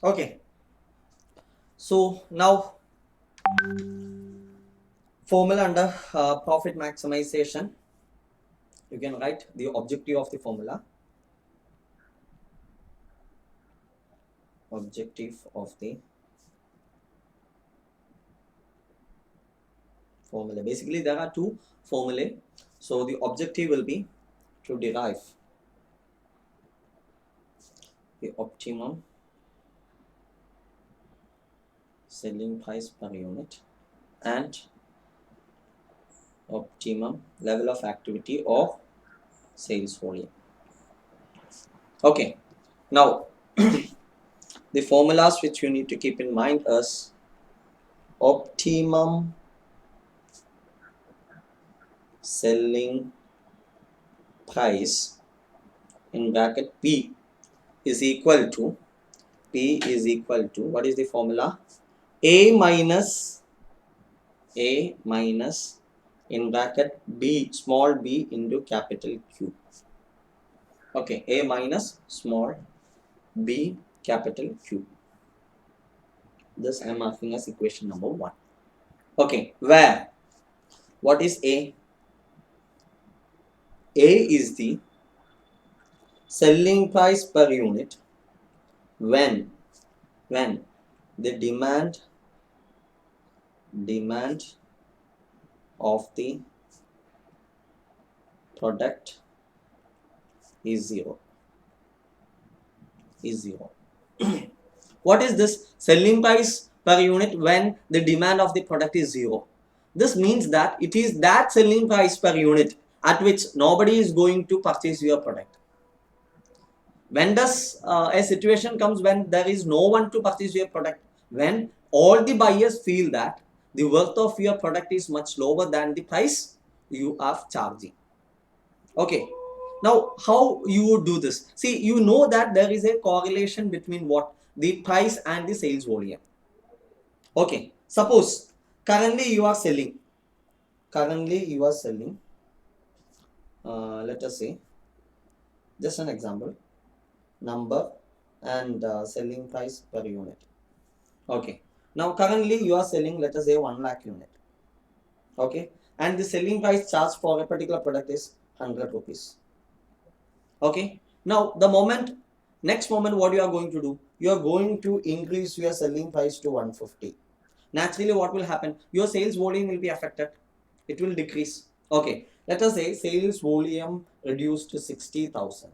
Okay, so now formula under profit maximization. You can write the objective of the formula. Objective of the formula. Basically, there are two formulae. So the objective will be to derive the optimum selling price per unit and optimum level of activity of sales volume. Okay, now the formulas which you need to keep in mind is optimum selling price in bracket P is equal to what is the formula? A minus in bracket B small b into capital Q. Okay, A minus small b capital Q. This I am marking as equation number 1. Okay, where what is A? A is the selling price per unit when the demand of the product is zero. What is this selling price per unit when the demand of the product is zero? This means that it is that selling price per unit at which nobody is going to purchase your product. When does a situation comes when there is no one to purchase your product? When all the buyers feel that the worth of your product is much lower than the price you are charging. Okay, now how you would do this? See, you know that there is a correlation between what the price and the sales volume. Okay, suppose currently you are selling let us say, just an example, number and selling price per unit. Okay, now currently you are selling, let us say, 1 lakh unit. Okay, and the selling price charged for a particular product is 100 rupees. Okay, now next moment what you are going to do, you are going to increase your selling price to 150. Naturally what will happen, your sales volume will be affected, it will decrease. Okay, let us say sales volume reduced to 60,000.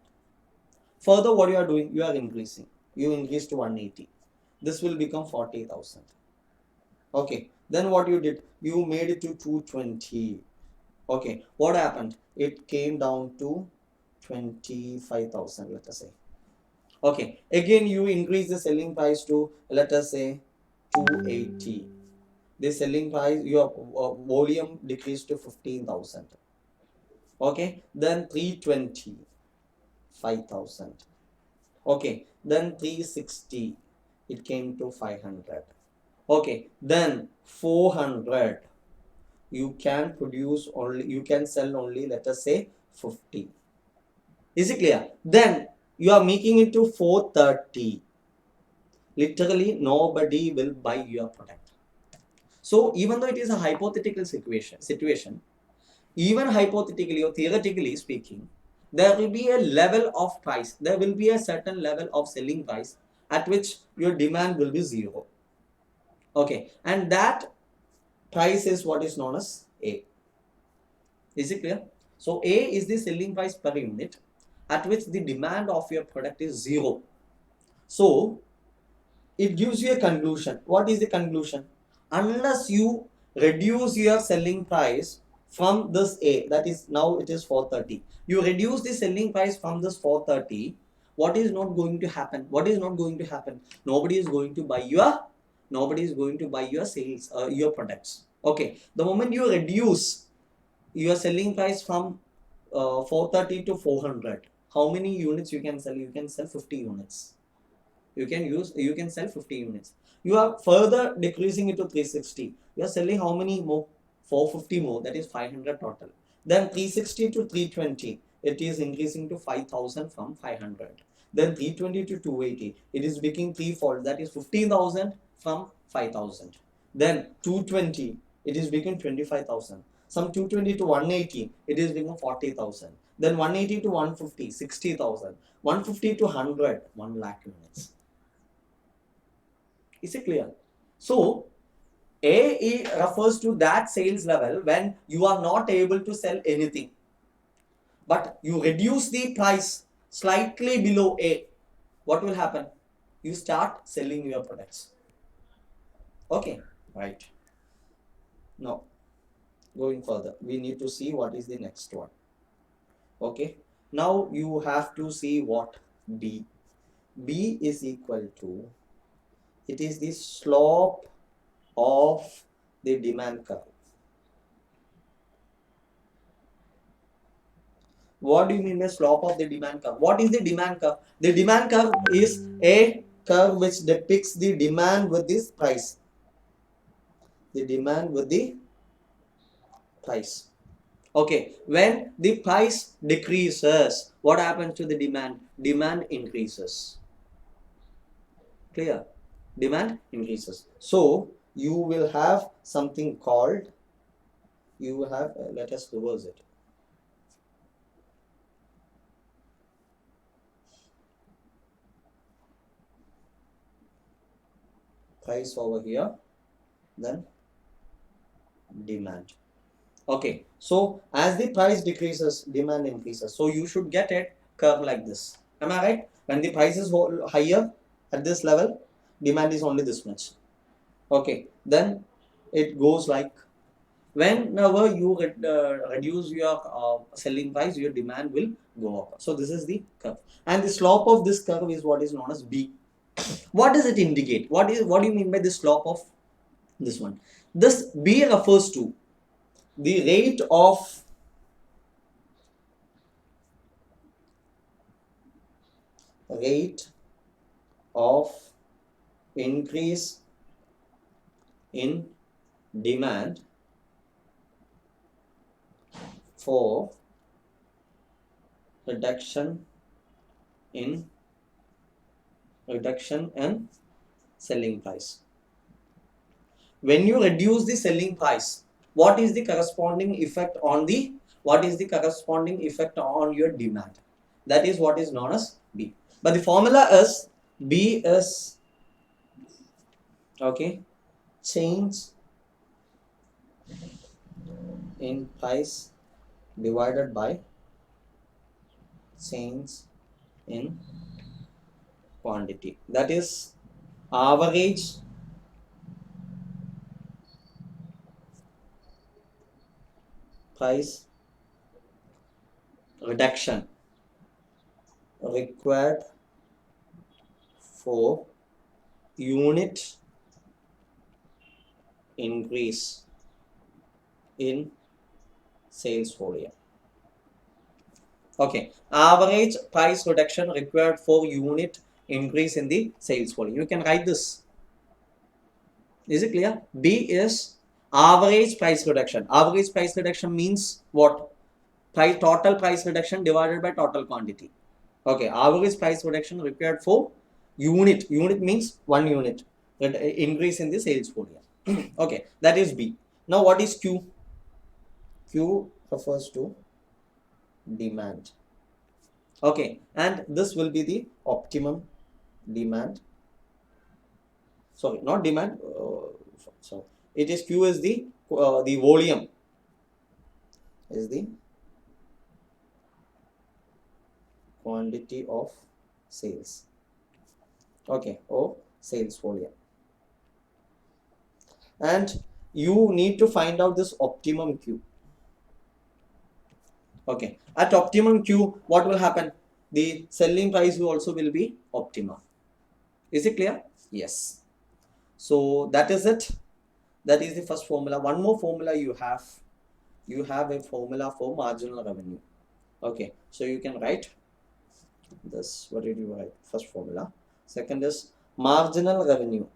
Further what you are doing, you are increasing, you increase to 180, this will become 40,000. Okay, then what you did, you made it to 220. Okay, what happened, it came down to 25,000, let us say. Okay, again you increase the selling price to, let us say, 280. The selling price, your volume decreased to 15,000. Okay, then 320, 5,000. Okay, then 360, it came to 500. Okay, then 400, you can sell only, let us say, 50. Is it clear? Then you are making it to 430. Literally nobody will buy your product. So even though it is a hypothetical situation, even hypothetically or theoretically speaking, there will be a level of price, there will be a certain level of selling price at which your demand will be zero. Okay, and that price is what is known as A. Is it clear? So A is the selling price per unit at which the demand of your product is zero. So it gives you a conclusion. What is the conclusion? Unless you reduce your selling price from this A, that is now it is 430, you reduce the selling price from this 430, what is not going to happen? Nobody is going to buy your sales, your products. Okay, the moment you reduce your selling price from 430 to 400, how many units you can sell? You can sell 50 units. You can sell 50 units. You are further decreasing it to 360. You are selling how many more? 450 more, that is 500 total. Then 360 to 320, it is increasing to 5,000 from 500. Then 320 to 280, it is becoming threefold, that is 15,000 from 5,000. Then 220, it is becoming 25,000. Some 220 to 180, it is becoming 40,000. Then 180 to 150, 60,000. 150 to 100, 1 lakh units. Is it clear? So A refers to that sales level when you are not able to sell anything, but you reduce the price slightly below A. What will happen? You start selling your products. Okay, right. Now, going further, we need to see what is the next one. Okay, now you have to see what B. B is equal to, it is the slope of the demand curve. What do you mean by slope of the demand curve? What is the demand curve? The demand curve is a curve which depicts the demand with this price. The demand with the price. Okay, when the price decreases, what happens to the demand? Demand increases. Clear? Demand increases. So you will have something called, you have, let us reverse it. Price over here, then demand. Okay, so as the price decreases, demand increases. So you should get a curve like this. Am I right? When the price is higher at this level, demand is only this much. Okay, then it goes like, whenever you reduce your selling price, your demand will go up. So this is the curve, and the slope of this curve is what is known as B. What does it indicate? What do you mean by the slope of this one? This B refers to the rate of increase in demand for reduction in selling price. When you reduce the selling price, what is the corresponding effect on your demand? That is what is known as B. But the formula is B is, okay, change in price divided by change in quantity. That is average price reduction required for unit increase in sales volume. Okay, average price reduction required for unit increase in the sales volume. You can write this. Is it clear? B is average price reduction. Average price reduction means what? Total price reduction divided by total quantity. Okay, average price reduction required for unit. Unit means 1 unit increase in the sales volume. Okay, that is B. Now what is Q? Q refers to demand. Okay, and this will be the optimum demand. Sorry, not demand. So it is Q is the volume, is the quantity of sales. Okay, or sales volume. And you need to find out this optimum Q. Okay, at optimum Q, what will happen? The selling price also will be optimum. Is it clear? Yes. So that is it. That is the first formula. One more formula you have. You have a formula for marginal revenue. Okay, so you can write this. What did you write? First formula. Second is marginal revenue.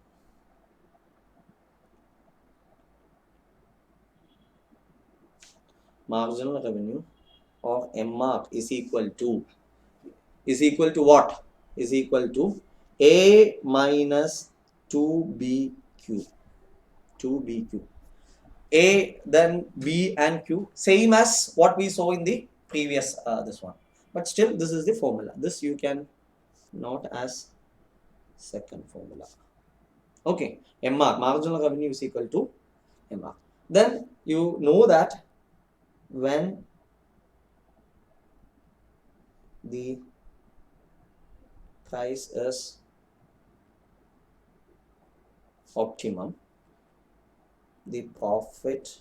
Marginal revenue or MR is equal to what? is equal to A minus 2BQ. 2BQ. A, then B and Q, same as what we saw in the previous this one. But still, this is the formula. This you can note as second formula. Okay, MR, marginal revenue is equal to MR. Then you know that when the price is optimum, the profit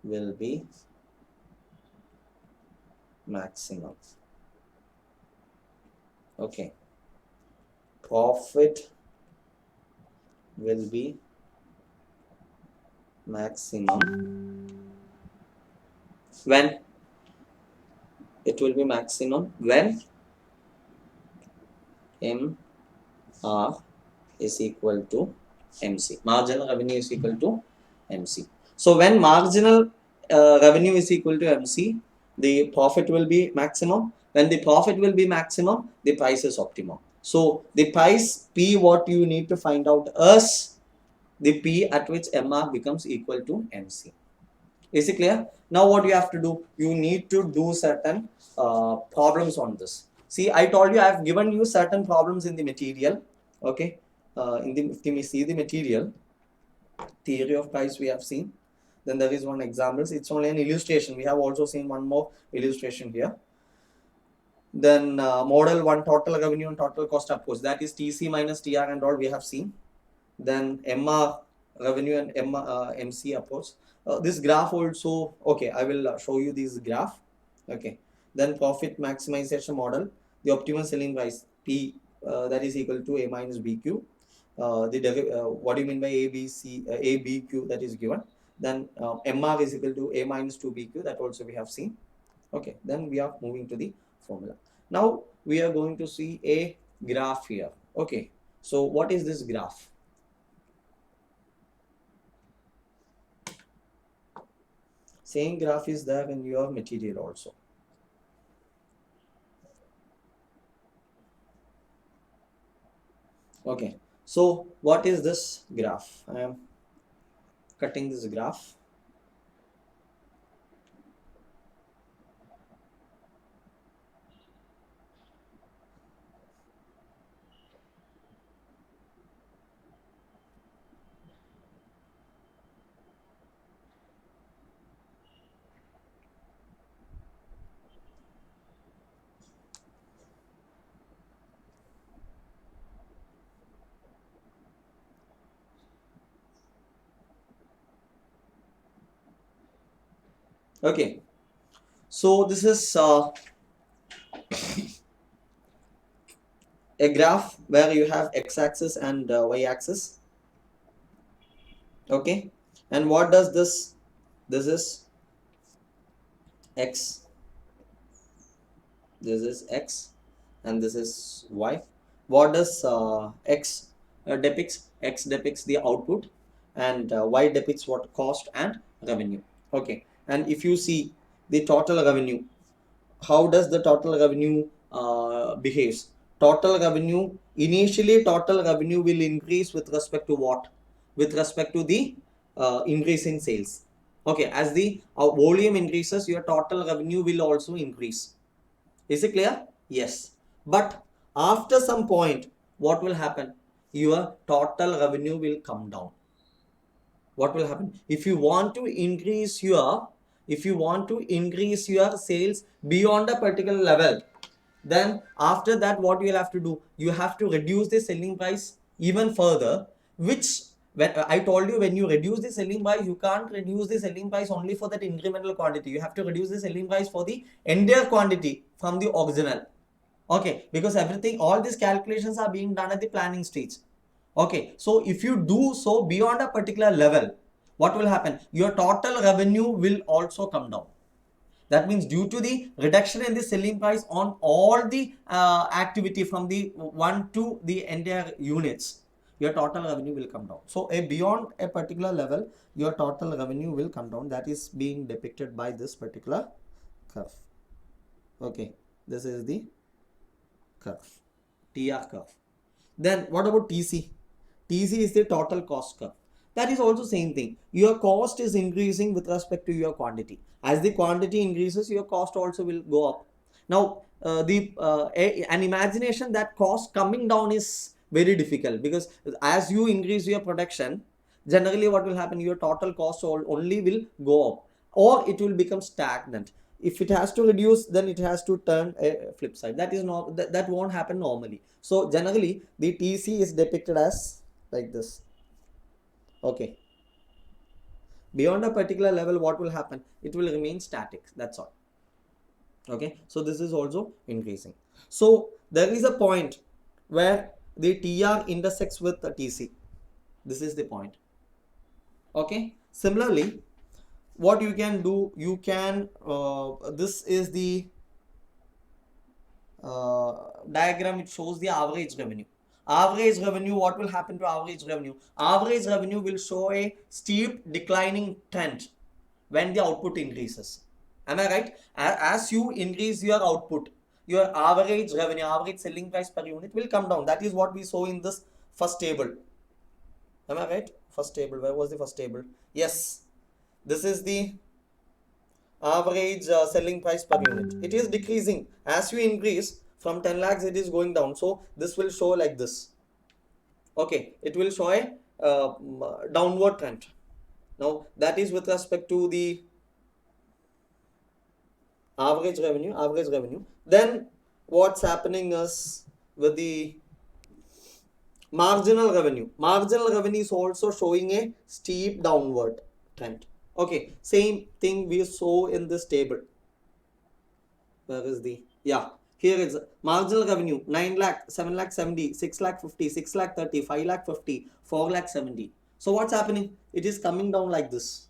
will be maximum. Okay, profit will be maximum when it will be maximum when MR is equal to MC. Marginal revenue is equal to MC. So when marginal revenue is equal to MC, the profit will be maximum. When the profit will be maximum, the price is optimum. So the price P, what you need to find out is the P at which MR becomes equal to MC. Is it clear? Now what you have to do? You need to do certain problems on this. See, I told you I have given you certain problems in the material. Okay, if we see the material, theory of price we have seen. Then there is one examples. It's only an illustration. We have also seen one more illustration here. Then model 1, total revenue and total cost, of course, that is TC minus TR and all we have seen. Then MR revenue and MC, of course. This graph also, okay, I will show you this graph. Okay, then profit maximization model, the optimal selling price P, that is equal to A minus BQ. What do you mean by A, B, Q, that is given. Then MR is equal to A minus 2BQ, that also we have seen. Okay, then we are moving to the formula. Now we are going to see a graph here. Okay, so what is this graph? Same graph is there in your material also. Okay, so what is this graph? I am cutting this graph. Okay, so this is a graph where you have x-axis and y-axis. Okay, and what does this? This is x, this is x, and this is y. What does x depicts? X depicts the output, and y depicts what? Cost and revenue. Okay, and if you see the total revenue, how does the total revenue behaves? Total revenue, initially total revenue will increase with respect to what? With respect to the increase in sales. Okay, as the volume increases, your total revenue will also increase. Is it clear? Yes. But after some point, what will happen? Your total revenue will come down. What will happen? If you want to increase your sales beyond a particular level, then after that what you will have to do? You have to reduce the selling price even further, which when I told you, when you reduce the selling price, you can't reduce the selling price only for that incremental quantity. You have to reduce the selling price for the entire quantity from the original. Okay, because everything, all these calculations are being done at the planning stage. Okay, so if you do so beyond a particular level, what will happen? Your total revenue will also come down. That means due to the reduction in the selling price on all the activity from the 1 to the entire units, your total revenue will come down. So beyond a particular level, your total revenue will come down. That is being depicted by this particular curve. Okay, this is the curve. TR curve. Then what about TC? TC is the total cost curve. That is also same thing. Your cost is increasing with respect to your quantity. As the quantity increases, your cost also will go up. Now, an imagination that cost coming down is very difficult, because as you increase your production, generally what will happen, your total cost only will go up, or it will become stagnant. If it has to reduce, then it has to turn a flip side. That is not, that won't happen normally. So generally the TC is depicted as like this. Okay, beyond a particular level, what will happen, it will remain static, that's all. Okay, so this is also increasing. So there is a point where the TR intersects with the TC. This is the point. Okay, similarly, what you can do, you can this is the diagram. It shows the average revenue. Average revenue, what will happen to average revenue? Average revenue will show a steep declining trend when the output increases. Am I right? As you increase your output, your average revenue, average selling price per unit will come down. That is what we saw in this first table. Am I right? First table, where was the first table? Yes, this is the average selling price per unit. It is decreasing as you increase from 10 lakhs, it is going down. So this will show like this. Okay, it will show a downward trend. Now that is with respect to the average revenue. Then what's happening is with the marginal revenue. Marginal revenue is also showing a steep downward trend. Okay, same thing we saw in this table. Where is the, yeah, here is marginal revenue 9 lakh, 7 lakh 70, 6 lakh 50, 6 lakh 30, 5 lakh 50, 4 lakh 70. So what's happening? It is coming down like this.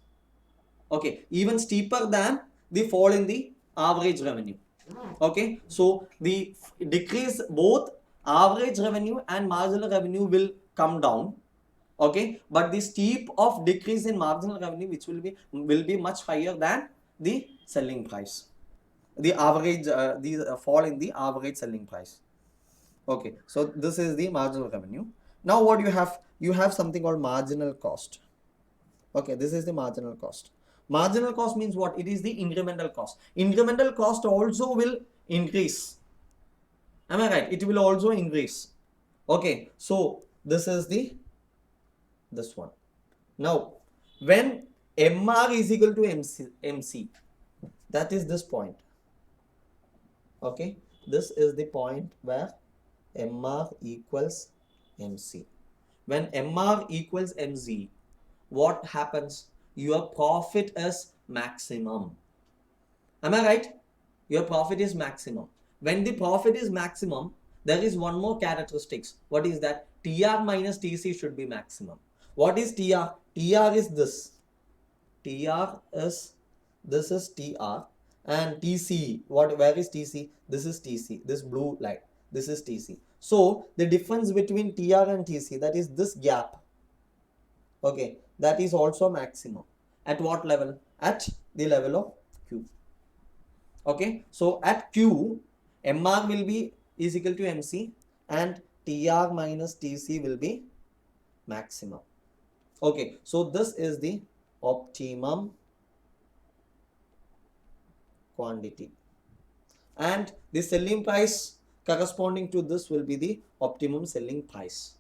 Okay, even steeper than the fall in the average revenue. Okay, so the decrease, both average revenue and marginal revenue will come down. Okay, but the steep of decrease in marginal revenue, which will be much higher than the selling price, the average fall in the average selling price. Okay, so this is the marginal revenue. Now what you have something called marginal cost. Okay, this is the marginal cost. Marginal cost means what? It is the incremental cost. Incremental cost also will increase. Am I right? It will also increase. Okay, so this is this one. Now when MR is equal to MC, that is this point. Okay, this is the point where MR equals MC. When MR equals MC, what happens? Your profit is maximum. Am I right? Your profit is maximum. When the profit is maximum, there is one more characteristics. What is that? TR minus TC should be maximum. What is TR? TR is this. TR is, this is TR, and TC, where is TC? This is TC, this blue line, this is TC. So the difference between TR and TC, that is this gap. Okay, that is also maximum. At what level? At the level of Q. Okay, so at Q, MR will be is equal to MC, and TR minus TC will be maximum. Okay, so this is the optimum quantity, and the selling price corresponding to this will be the optimum selling price.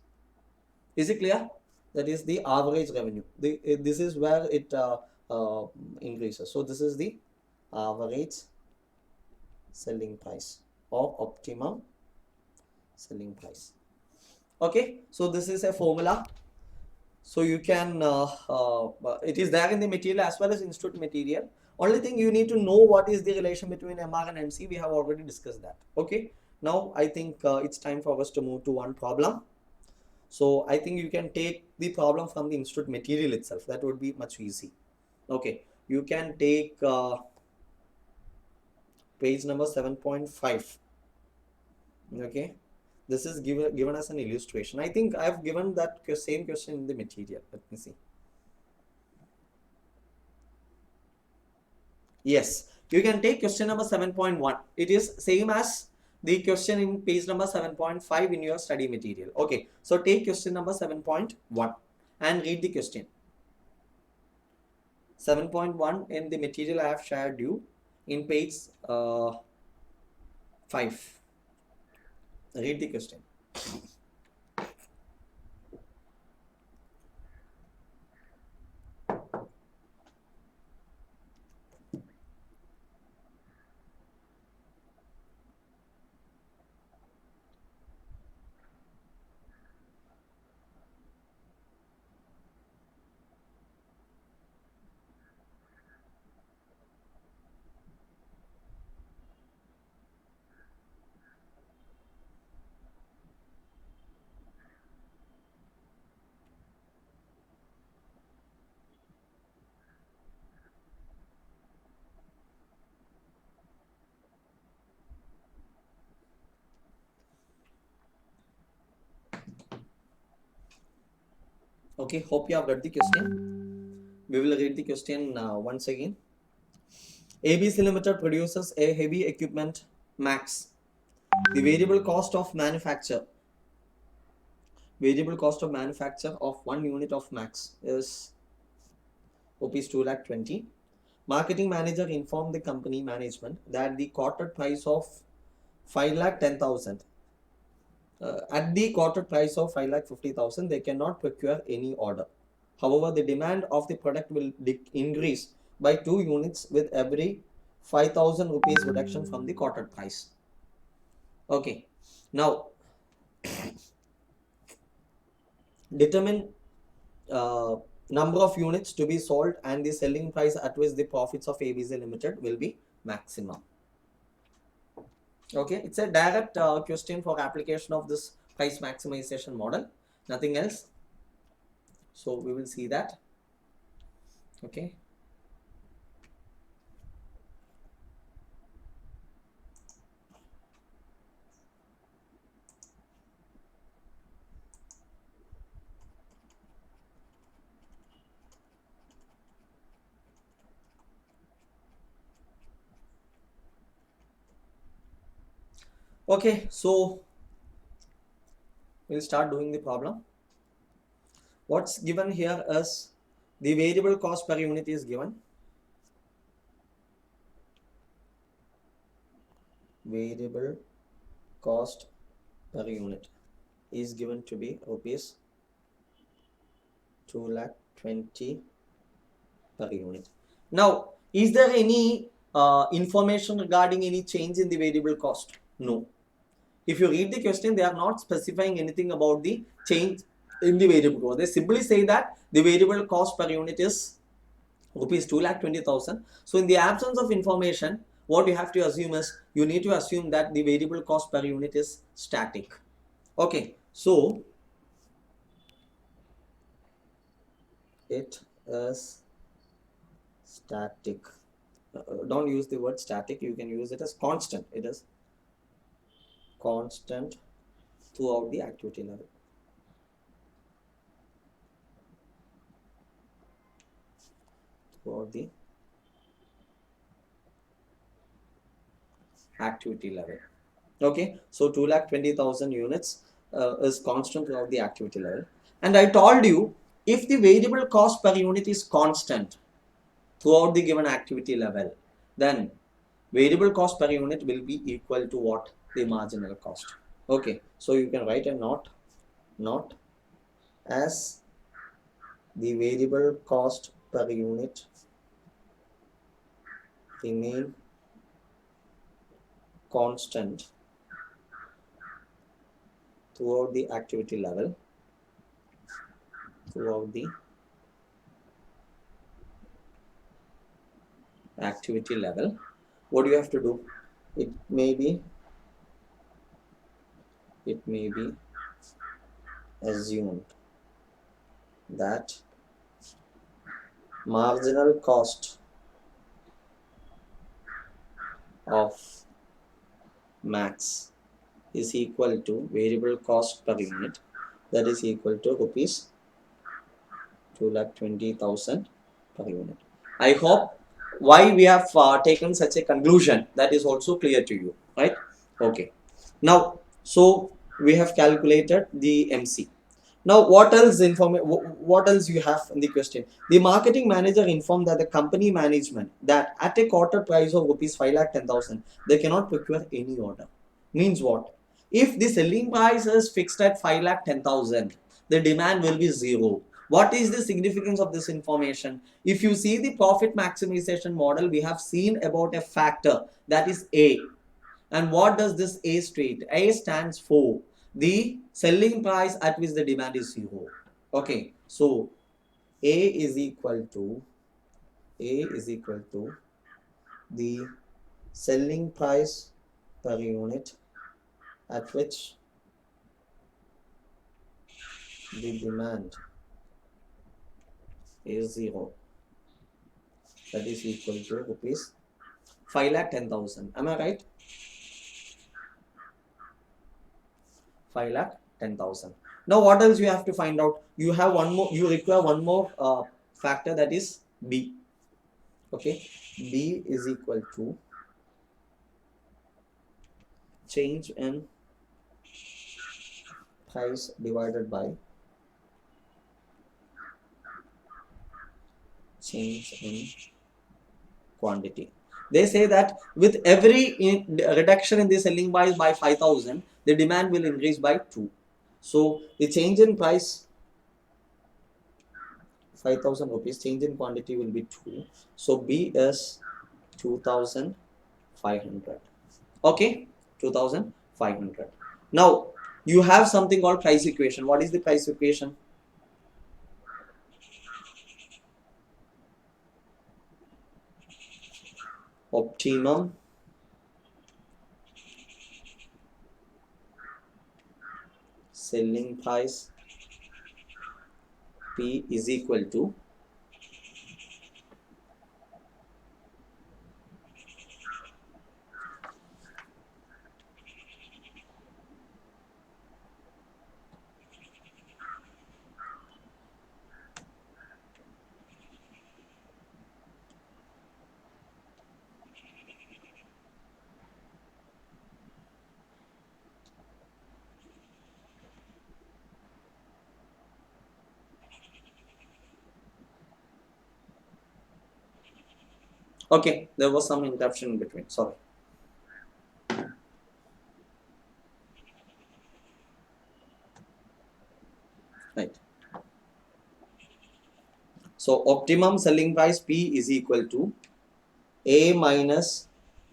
Is it clear? That is the average revenue. This is where it increases. So this is the average selling price or optimum selling price. Okay, so this is a formula. So you can it is there in the material as well as institute material. Only thing you need to know what is the relation between MR and MC. We have already discussed that. Okay, now I think it's time for us to move to one problem. So I think you can take the problem from the institute material itself. That would be much easy. Okay, you can take page number 7.5. Okay, this is given as an illustration. I think I have given that same question in the material. Let me see. Yes, you can take question number 7.1. It is same as the question in page number 7.5 in your study material. Okay, so take question number 7.1 and read the question. 7.1 in the material I have shared you in page 5. Read the question. Okay, hope you have read the question. We will read the question once again. ABC Limited produces a heavy equipment Max. The variable cost of manufacture of 1 unit of Max is rupees 2,20,000. Marketing manager informed the company management that the quoted price of 5,10,000. At the quoted price of 5,50,000, they cannot procure any order. However, the demand of the product will increase by 2 units with every 5,000 rupees reduction from the quoted price. Okay, now determine number of units to be sold and the selling price at which the profits of ABC Limited will be maximum. Okay, it's a direct question for application of this price maximization model, nothing else. So we will see that. Okay. Okay, so we'll start doing the problem. What's given here is the variable cost per unit is given. Variable cost per unit is given to be rupees 2,20,000 per unit. Now, is there any information regarding any change in the variable cost? No. If you read the question, they are not specifying anything about the change in the variable cost. They simply say that the variable cost per unit is rupees 2,20,000. So in the absence of information, what you have to assume is, you need to assume that the variable cost per unit is static. Okay, so it is static. Don't use the word static, you can use it as constant. It is constant throughout the activity level. Throughout the activity level. Okay, so 2,20,000 units is constant throughout the activity level. And I told you, if the variable cost per unit is constant throughout the given activity level, then variable cost per unit will be equal to what? The marginal cost. Okay, so you can write a not as the variable cost per unit remain constant throughout the activity level, what do you have to do? It may be assumed that marginal cost of max is equal to variable cost per unit, that is equal to rupees 2,20,000 per unit. I hope why we have taken such a conclusion, that is also clear to you, right? Okay. Now, so we have calculated the MC. Now, what else what else you have in the question? The marketing manager informed that the company management that at a quarter price of rupees 5,10,000, they cannot procure any order. Means what? If the selling price is fixed at 5,10,000, the demand will be zero. What is the significance of this information? If you see the profit maximization model, we have seen about a factor that is A. And what does this A state? A stands for the selling price at which the demand is zero. Okay, so A is equal to the selling price per unit at which the demand is zero. That is equal to rupees 5,10,000. Am I right? 5,10,000. Now, what else you have to find out? You have one more. You require one more factor, that is B. Okay, B is equal to change in price divided by change in quantity. They say that with every reduction in the selling price by 5,000, the demand will increase by 2. So the change in price 5,000 rupees, change in quantity will be 2. So B is 2,500. Okay, 2,500. Now you have something called price equation. What is the price equation? Optimum selling price P is equal to okay, there was some interruption in between. Sorry. Right. So optimum selling price P is equal to A minus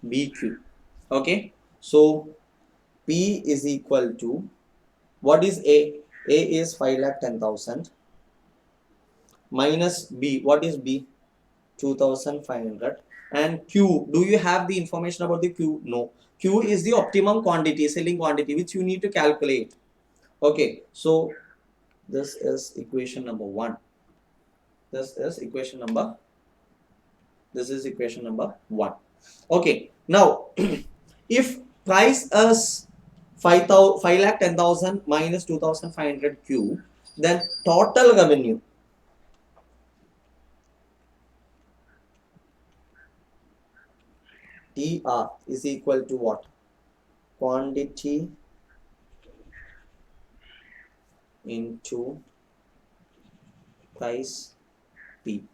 BQ. Okay. So P is equal to, what is A? A is 5,10,000 minus B. What is B? 2,500. And Q, do you have the information about the Q? No. Q is the optimum quantity, selling quantity, which you need to calculate. Okay, so this is equation number 1. This is equation number 1. Okay, now if price is 5,10,000 minus 2,500 Q, then total revenue TR is equal to what? Quantity into price P.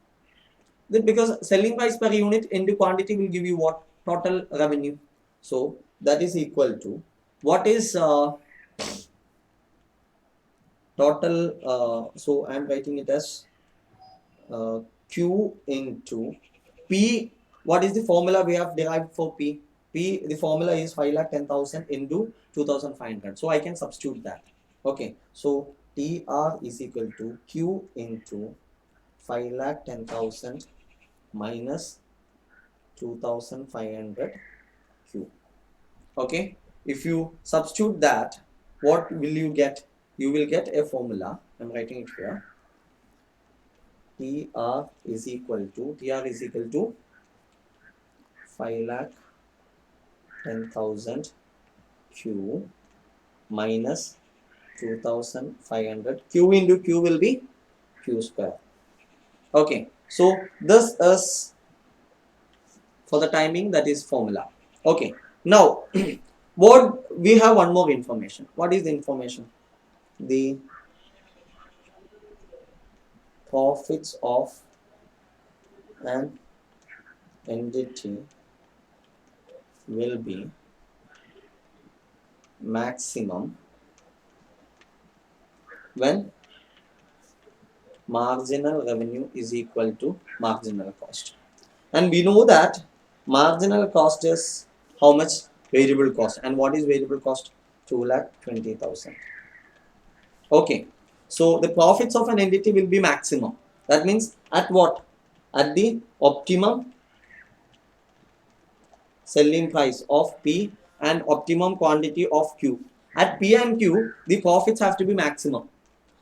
Then because selling price per unit into quantity will give you what? Total revenue. So that is equal to, what is total? So I am writing it as Q into P. What is the formula we have derived for P? P, the formula is 5,10,000 into 2,500. So I can substitute that. Okay. So TR is equal to Q into 5,10,000 minus 2,500 Q. Okay. If you substitute that, what will you get? You will get a formula. I'm writing it here. TR is equal to 5,10,000 Q minus 2,500. Q into Q will be Q square. Okay, so this is for the timing, that is formula. Okay, now What we have one more information. What is the information? The profits of an entity will be maximum when marginal revenue is equal to marginal cost. And we know that marginal cost is how much? Variable cost. And what is variable cost? 2,20,000. Okay. So the profits of an entity will be maximum. That means at what? At the optimum selling price of P and optimum quantity of Q. At P and Q, the profits have to be maximum.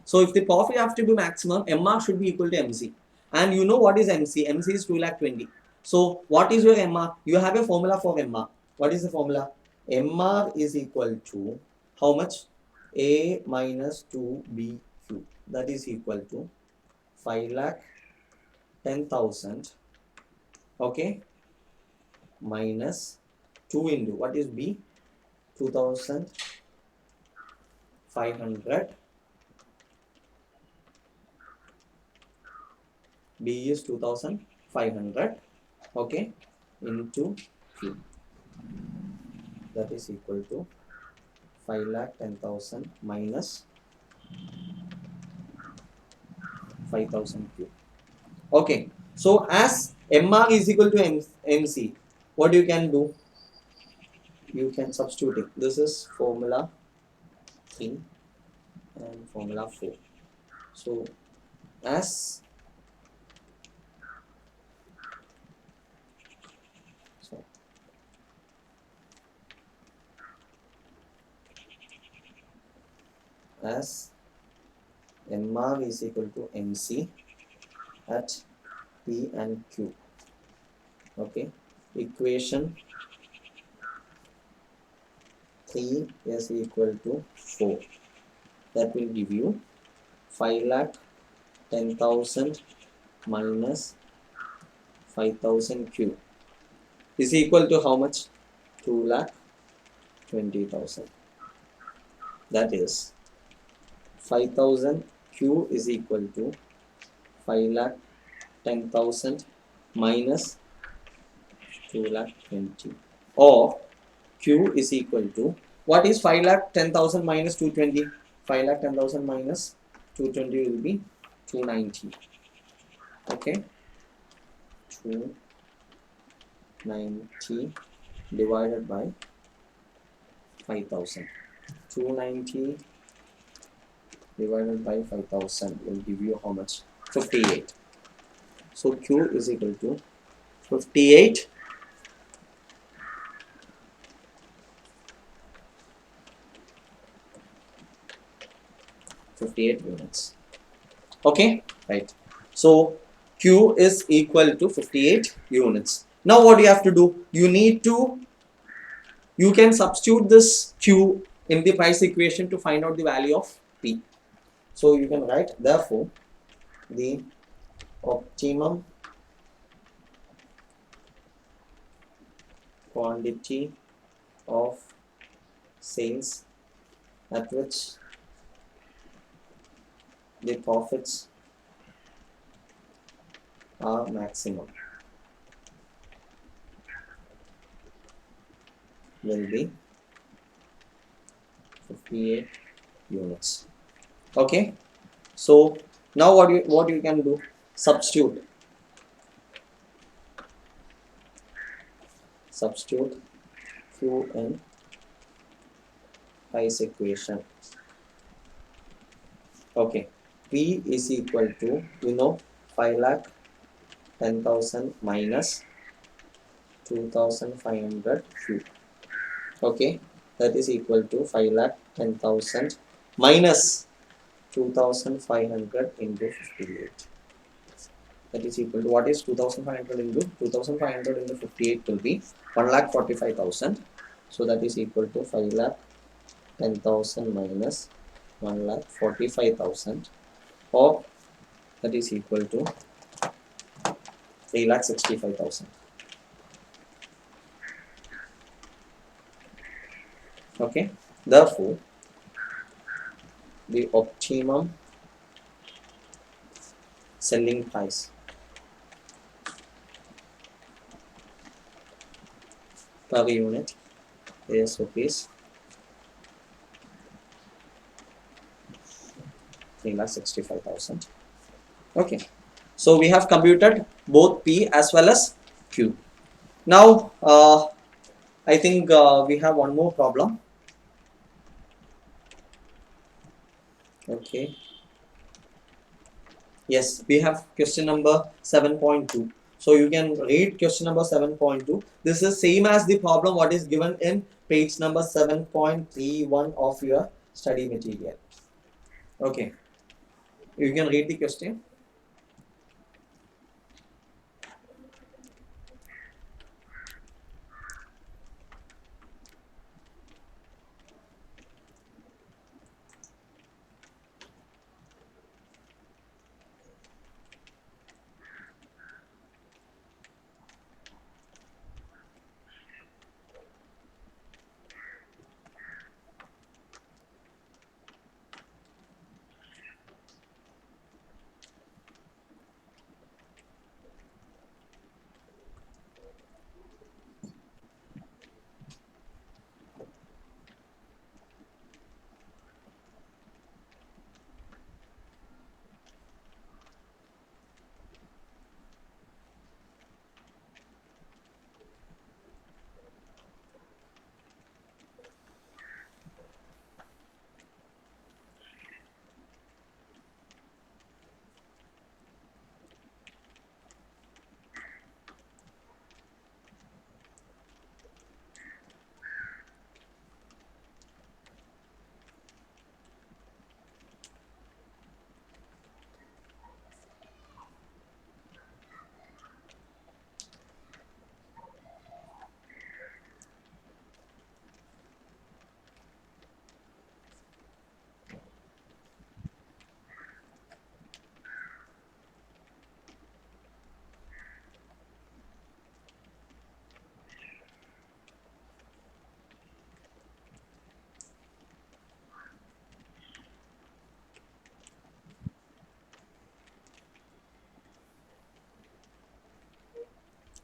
So if the profit have to be maximum, MR should be equal to MC. And you know what is MC? MC is 2,20,000. So what is your MR? You have a formula for MR. What is the formula? MR is equal to how much? A minus 2BQ. That is equal to 5,10,000. Okay. Minus 2 into what is B? 2,500. B is 2,500. Okay. Into Q. That is equal to 5,10,000 minus 5,000 Q. Okay. So as MR is equal to MC, what you can do? You can substitute it. This is formula 3 and formula 4. So as so as MR is equal to MC at P and Q. Okay. Equation 3 is equal to 4. That will give you 5,10,000 minus 5,000 Q is equal to how much? 2,20,000. That is 5,000 Q is equal to 5,10,000 minus 2,20,000, or Q is equal to what is 5,10,000 minus 220? 5,10,000 minus 220 will be 290. Okay, 290 divided by 5,000. 290 divided by 5,000 will give you how much? 58. So Q is equal to 58 units. Okay, right. So Q is equal to 58 units. Now what you have to do? You can substitute this Q in the price equation to find out the value of P. So you can write, therefore, the optimum quantity of sales at which the profits are maximum will be 58 units. Okay, so now what you can do? Substitute Q in price equation. Okay, P is equal to 5,10,000 minus 2,500 Q. Okay, that is equal to 5,10,000 minus 2,500 into 58. That is equal to what is 2,500 into 2,500 into 58 will be 1,45,000. So that is equal to 5,10,000 minus 1,45,000, or that is equal to 3,65,000. Okay, therefore the optimum selling price per unit is rupees 3,65,000. Okay, so we have computed both P as well as Q. Now I think we have one more problem. Okay, yes, we have question number 7.2. So you can read question number 7.2. This is same as the problem what is given in page number 7.31 of your study material. Okay, you can read the question.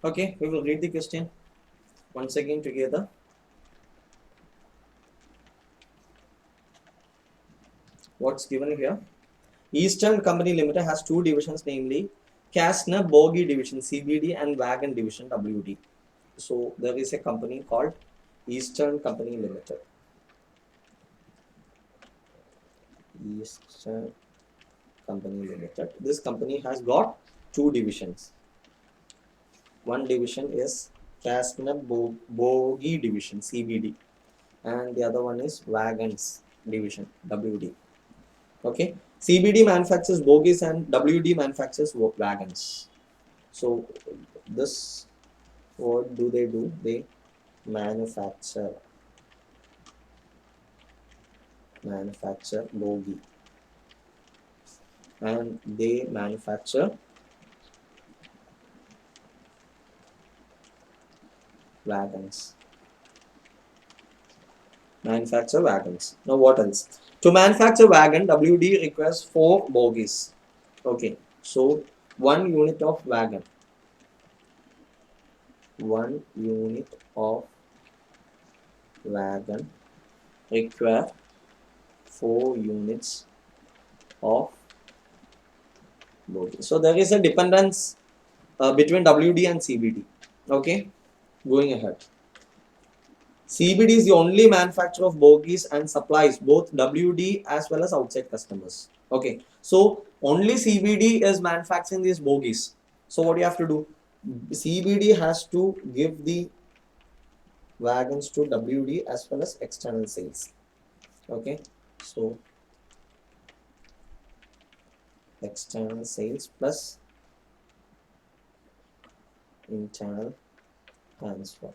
Okay, we will read the question once again together. What's given here? Eastern Company Limited has two divisions, namely Kastner Bogie Division (CBD) and Wagon Division (WD). So there is a company called Eastern Company Limited. Eastern Company Limited. This company has got two divisions. One division is Kastner Bogie Division (CBD), and the other one is Wagons Division (WD). Okay, CBD manufactures bogies and WD manufactures wagons. So this, what do? They manufacture bogie, and they wagons manufacture wagons. Now what else? To manufacture wagon, WD requires 4 bogies. Okay, so 1 unit of wagon require 4 units of bogie. So there is a dependence between WD and CBD. Okay, going ahead. CBD is the only manufacturer of bogies and supplies both WD as well as outside customers. Okay, so only CBD is manufacturing these bogies. So what do you have to do? CBD has to give the wagons to WD as well as external sales. Okay, so external sales plus internal transfer.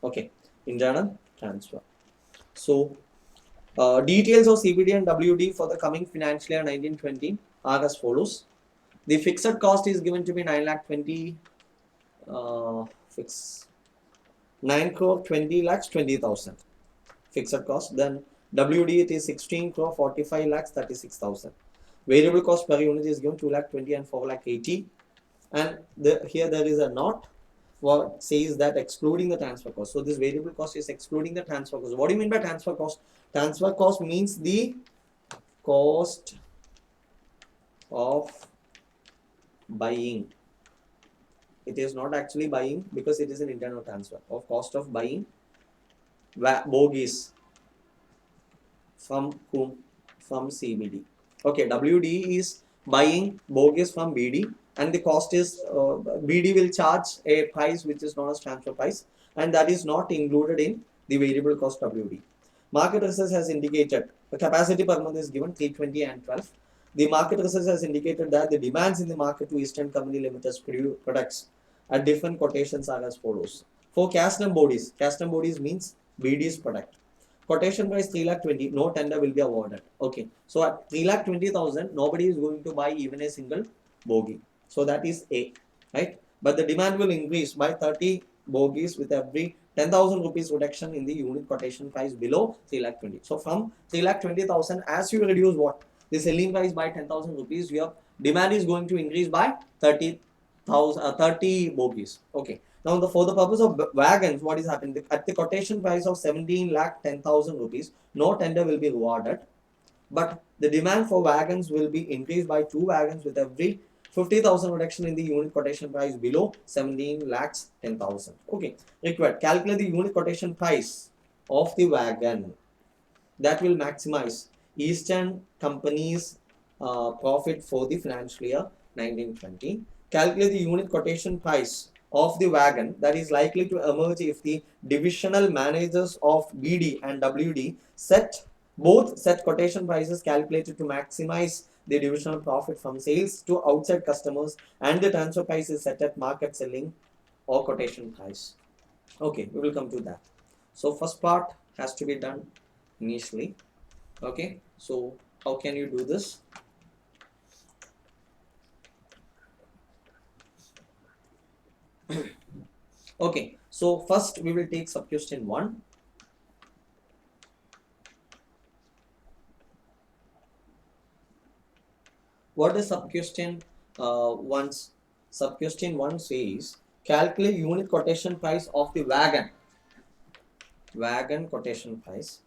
Okay, internal transfer. So details of CBD and WD for the coming financial year 1920 are as follows. The fixed cost is given to be 9,20,000 fix 9 crore 20 lakhs 20,000. fixed cost. Then WD it is 16 crore 45 lakhs 36,000. Variable cost per unit is given 2 lakh 20 and 4 lakh 80. And here there is a note what says that excluding the transfer cost. So this variable cost is excluding the transfer cost. What do you mean by transfer cost? Transfer cost means the cost of buying. It is not actually buying because it is an internal transfer of cost of buying bogies from whom? From CBD. Okay, WD is buying bogies from BD, and the cost is BD will charge a price which is known as transfer price, and that is not included in the variable cost WD. Market research has indicated the capacity per month is given 320 and 12. The market research has indicated that the demands in the market to Eastern Company Limited's products at different quotations are as follows. For custom bodies means BD's product. Quotation price 3 lakh 20, no tender will be awarded. Okay, so at 3 lakh 20,000, nobody is going to buy even a single bogie. So that is A, right? But the demand will increase by 30 bogies with every 10,000 rupees reduction in the unit quotation price below 3 lakh 20. So from 3 lakh 20,000, as you reduce what? The selling price by 10,000 rupees, your demand is going to increase by 30 bogies. Okay. Now, for the purpose of wagons, what is happening? At the quotation price of 17 lakh 10,000 rupees, no tender will be awarded, but the demand for wagons will be increased by 2 wagons with every 50,000 reduction in the unit quotation price below 17 lakhs 10,000. Okay, required. Calculate the unit quotation price of the wagon that will maximize Eastern Company's profit for the financial year 1920. Calculate the unit quotation price of the wagon that is likely to emerge if the divisional managers of BD and WD set quotation prices calculated to maximize the divisional profit from sales to outside customers, and the transfer price is set at market selling or quotation price. Okay, we will come to that. So first part has to be done initially. Okay, so how can you do this? Okay, so first we will take sub question 1. What is sub question 1? Sub question 1 says calculate unit quotation price of the wagon quotation price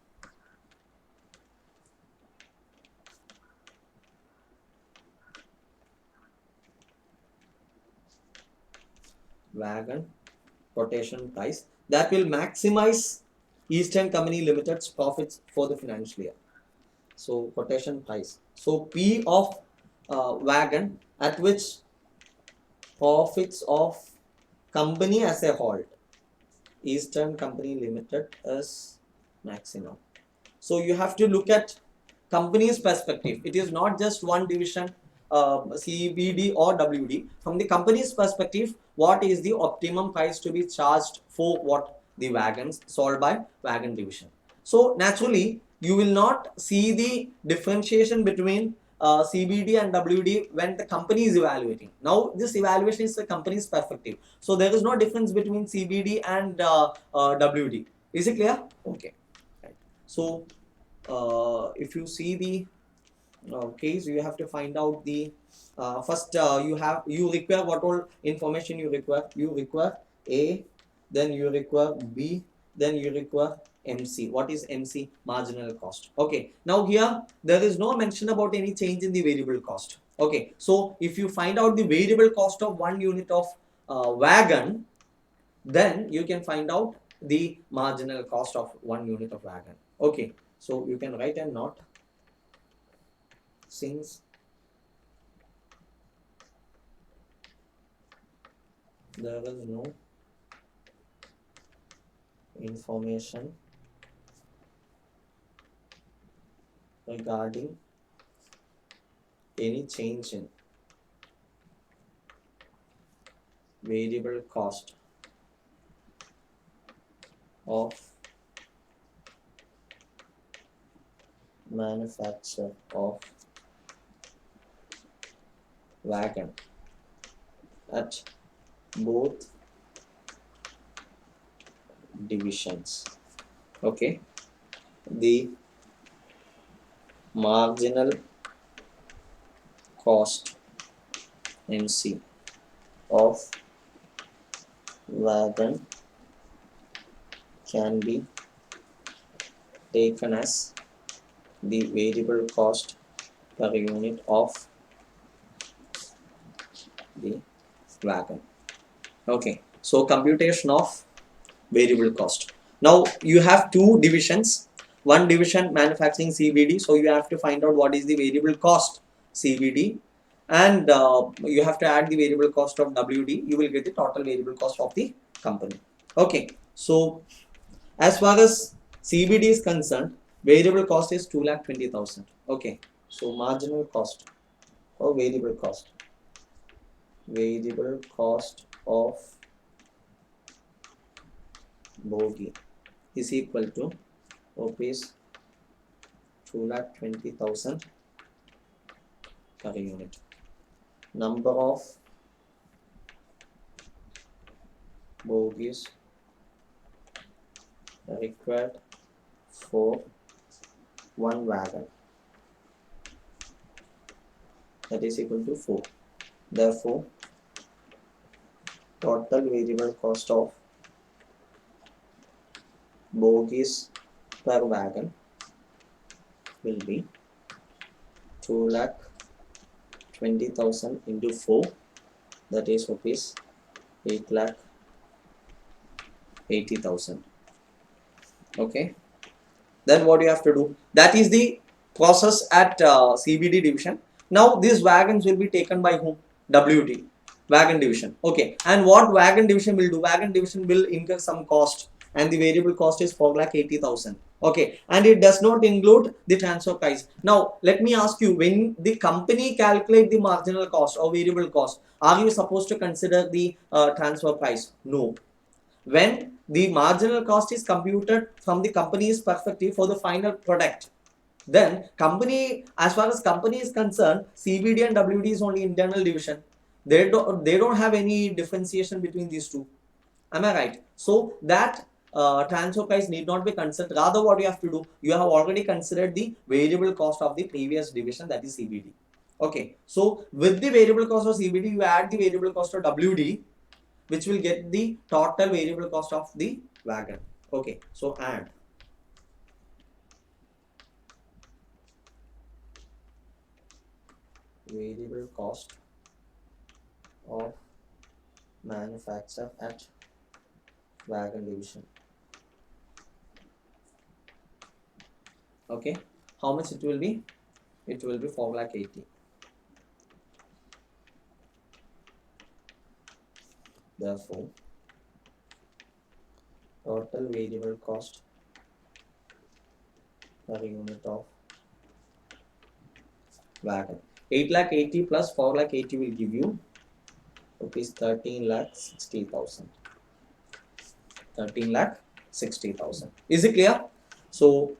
that will maximize Eastern Company Limited's profits for the financial year. So quotation price. So P of wagon at which profits of company as a whole, Eastern Company Limited, is maximum. So you have to look at company's perspective. It is not just one division, CBD or WD. From the company's perspective, what is the optimum price to be charged for what the wagons sold by wagon division? So naturally, you will not see the differentiation between CBD and WD when the company is evaluating. Now, this evaluation is the company's perspective. So there is no difference between CBD and WD. Is it clear? Okay. Right. So if you see the case, you have to find out the first you require what all information you require. You require A, then you require B, then you require MC. What is MC? Marginal cost. Okay, now here there is no mention about any change in the variable cost. Okay, so if you find out the variable cost of 1 unit of wagon, then you can find out the marginal cost of 1 unit of wagon. Okay, so you can write a note. Since there is no information regarding any change in variable cost of manufacture of wagon at both divisions. Okay, the marginal cost MC of wagon can be taken as the variable cost per unit of the wagon. Okay, so computation of variable cost. Now you have two divisions. One division manufacturing CVD, so you have to find out what is the variable cost CVD, and you have to add the variable cost of WD. You will get the total variable cost of the company. Okay, so as far as CVD is concerned, variable cost is 2,20,000. Okay, so marginal cost or variable cost of bogie is equal to rupees 2,20,000 per unit. Number of bogies required for one wagon, that is equal to 4. Therefore, total variable cost of bogies per wagon will be 2,20,000 into 4, that is rupees 8,80,000. Okay, then what you have to do, that is the process at CVD division. Now these wagons will be taken by whom? WD, wagon division. Okay, and what wagon division will do? Wagon division will incur some cost, and the variable cost is 4,80,000. Okay, and it does not include the transfer price. Now let me ask you, when the company calculate the marginal cost or variable cost, are you supposed to consider the transfer price? No. When the marginal cost is computed from the company's perspective for the final product, then company, as far as company is concerned, CVD and WD is only internal division. They don't have any differentiation between these two. Am I right? So that transfer price need not be considered. Rather, what you have to do, you have already considered the variable cost of the previous division, that is CVD. Okay, so with the variable cost of CVD, you add the variable cost of WD, which will get the total variable cost of the wagon. Okay, so add variable cost of manufacture at wagon division. Okay, how much it will be? It will be 4,80,000. Therefore, total variable cost per unit of wagon, 8,80,000 plus 4,80,000 will give you rupees 13,60,000. 13,60,000. Is it clear? So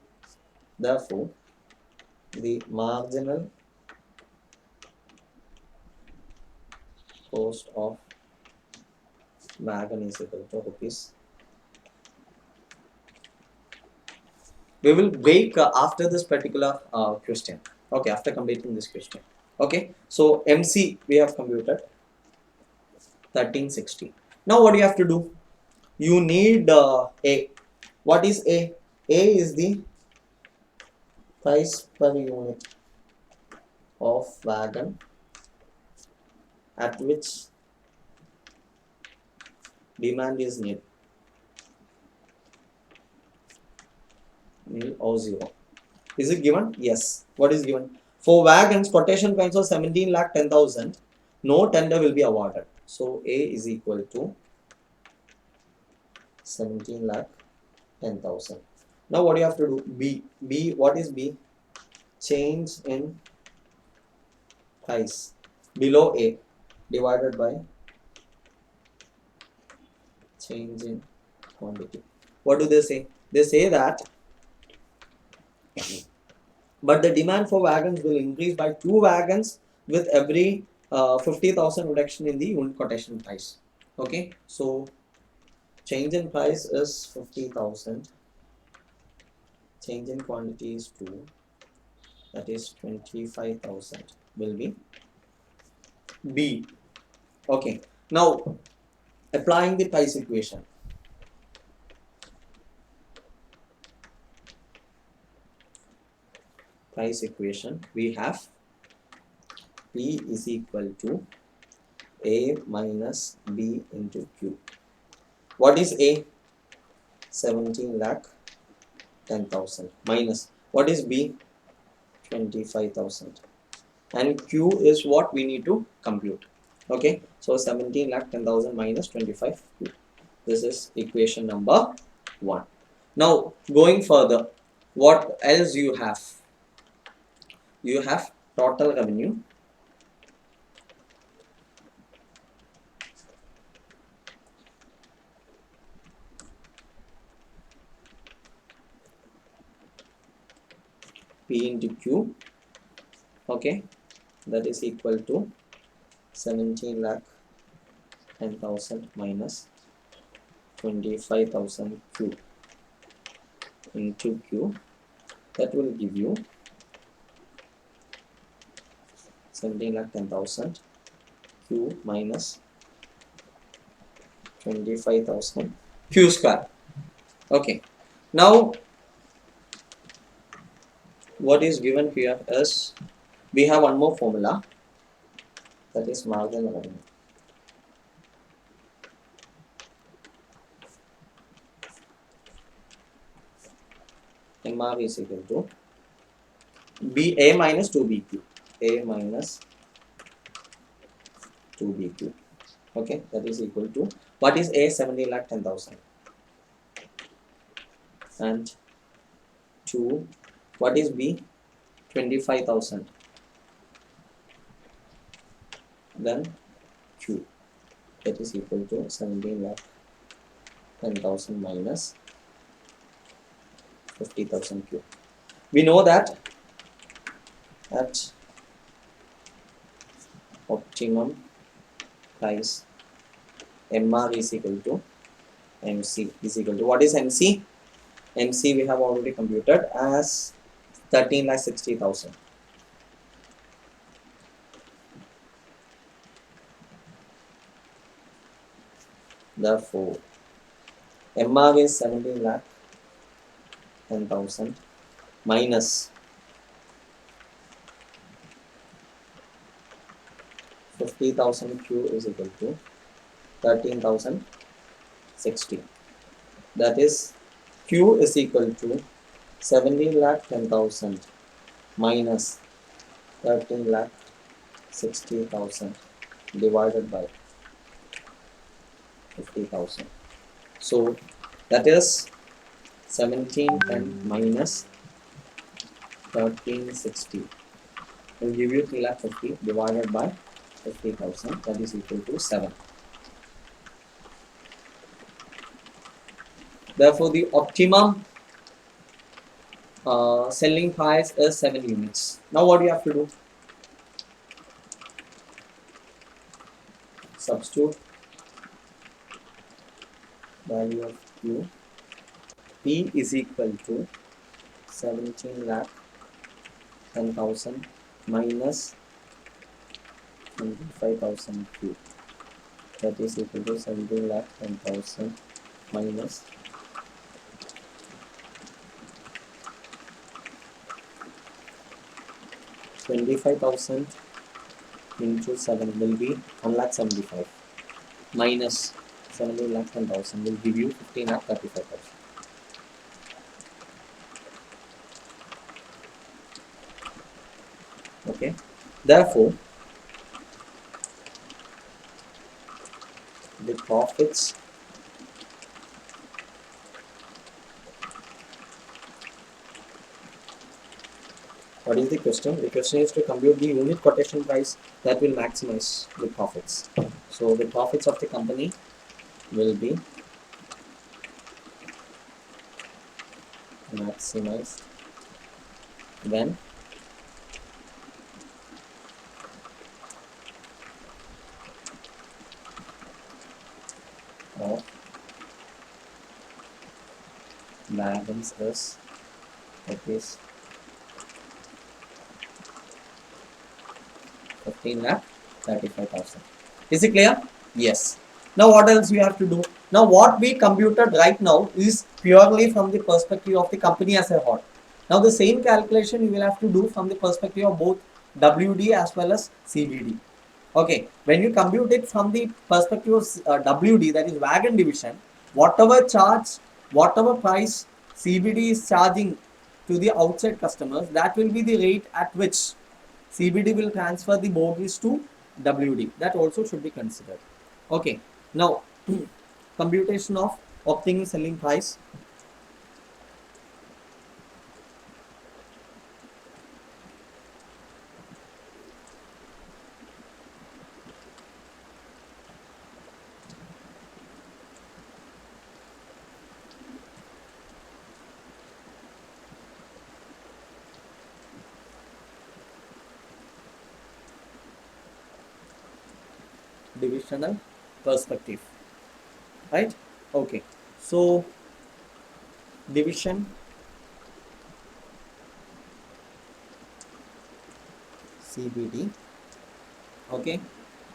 therefore, the marginal cost of wagon is equal to rupees. We will break after this particular question. Okay, after completing this question. Okay, so MC we have computed 1360. Now what do you have to do? You need A. What is A? A is the price per unit of wagon at which demand is nil or 0. Is it given? Yes. What is given? For wagons, quotation price of 17,10,000. No tender will be awarded. So A is equal to 17,10,000. Now what do you have to do? B. B. What is B? Change in price below A divided by change in quantity. What do they say? They say that but the demand for wagons will increase by 2 wagons with every 50,000 reduction in the unit quotation price. Okay, so change in price is 50,000. change in quantity is 2, that is 25,000 will be B. Okay, now applying the price equation. Price equation, we have P is equal to A minus B into Q. What is A? 17 lakh 10,000 minus what is B? 25,000, and Q is what we need to compute. Okay, so 17 lakh 10,000 minus 25 Q. This is equation number 1. Now going further, what else you have? You have total revenue P into Q. Okay, that is equal to 17 lakh 10,000 minus 25,000 Q into Q. That will give you 17 lakh 10,000 Q minus 25,000 Q square. Okay, now what is given here is we have one more formula, that is marginal revenue. MR is equal to B A minus 2BQ. A minus 2BQ. Okay, that is equal to what is A? 17 lakh 10,000 and 2. What is B? 25,000. Then Q, that is equal to 17 lakh 10,000 minus 50,000 Q. We know that at optimum price MR is equal to MC is equal to what is MC? MC we have already computed as 13,60,000. Therefore, MR is 17 lakh 10,000 minus 50,000 Q is equal to 13,060. That is Q is equal to 17 lakh 10,000 minus 13 lakh 60,000 divided by 50,000. So that is 1710 minus 1360 will give you 3,50,000 divided by 50,000, that is equal to 7. Therefore, the optimum selling price is 7 units. Now what do you have to do? Substitute value of Q. P is equal to 17 lakh 10,000 minus 25,000 Q. That is equal to 17 lakh 10,000 minus 25,000 into 7 will be 1,75,000 minus 17 lakh 10,000 will give you 15 lakh 35,000. Okay, therefore the profits what is the question? The question is to compute the unit quotation price that will maximize the profits. So the profits of the company will be maximized when of variance is rupees 15,35,000. Is it clear? Yes. Now what else you have to do? Now what we computed right now is purely from the perspective of the company as a whole. Now the same calculation you will have to do from the perspective of both WD as well as CBD. Okay, when you compute it from the perspective of WD, that is wagon division, whatever charge, whatever price CBD is charging to the outside customers, that will be the rate at which CBD will transfer the bogies to WD. That also should be considered. Okay, now computation of optimal selling price. Divisional perspective, right? Okay, so division CBD. Okay,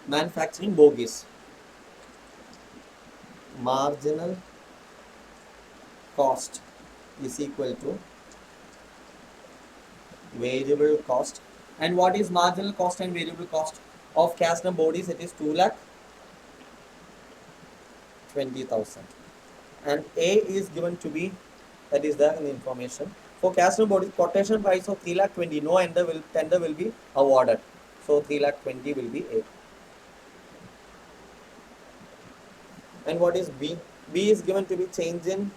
manufacturing bogies, marginal cost is equal to variable cost. And what is marginal cost and variable cost of cast bodies? It is 2,20,000. And A is given to be, that is there in the information. For cast bodies, quotation price of 3,20,000, no tender will be awarded. So 3,20,000 will be A. And what is B? B is given to be change in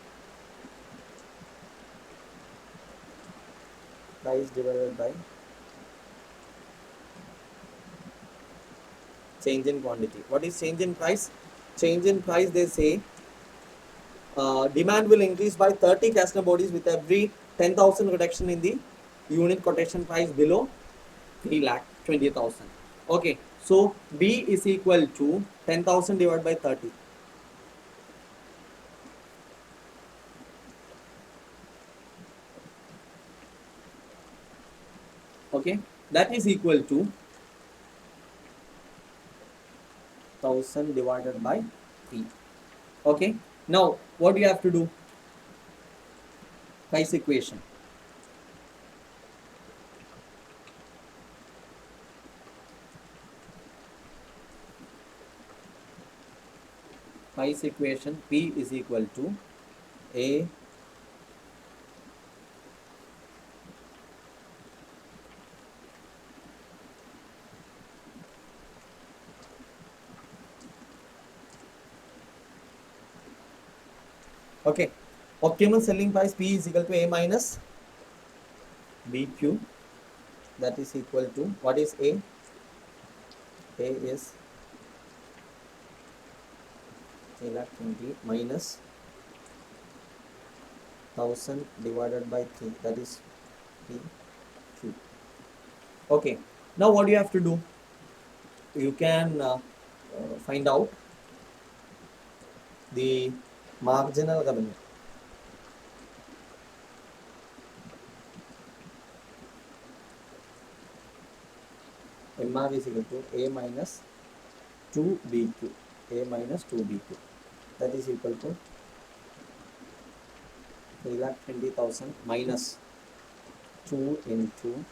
price divided by change in quantity. What is change in price? Change in price, they say demand will increase by 30 caster bodies with every 10,000 reduction in the unit quotation price below 3,20,000. Okay, so B is equal to 10,000 divided by 30. Okay, that is equal to 1,000 divided by 3. Okay, now what do you have to do? Price equation. Price equation, P is equal to A okay, optimal selling price P is equal to A minus BQ, that is equal to, what is A? A is 3,20,000 minus 1,000 divided by 3, that is PQ. Okay, now what do you have to do? You can find out the marginal revenue. MR is equal to A minus 2BQ. A minus 2BQ. That is equal to 3,20,000 minus 2 into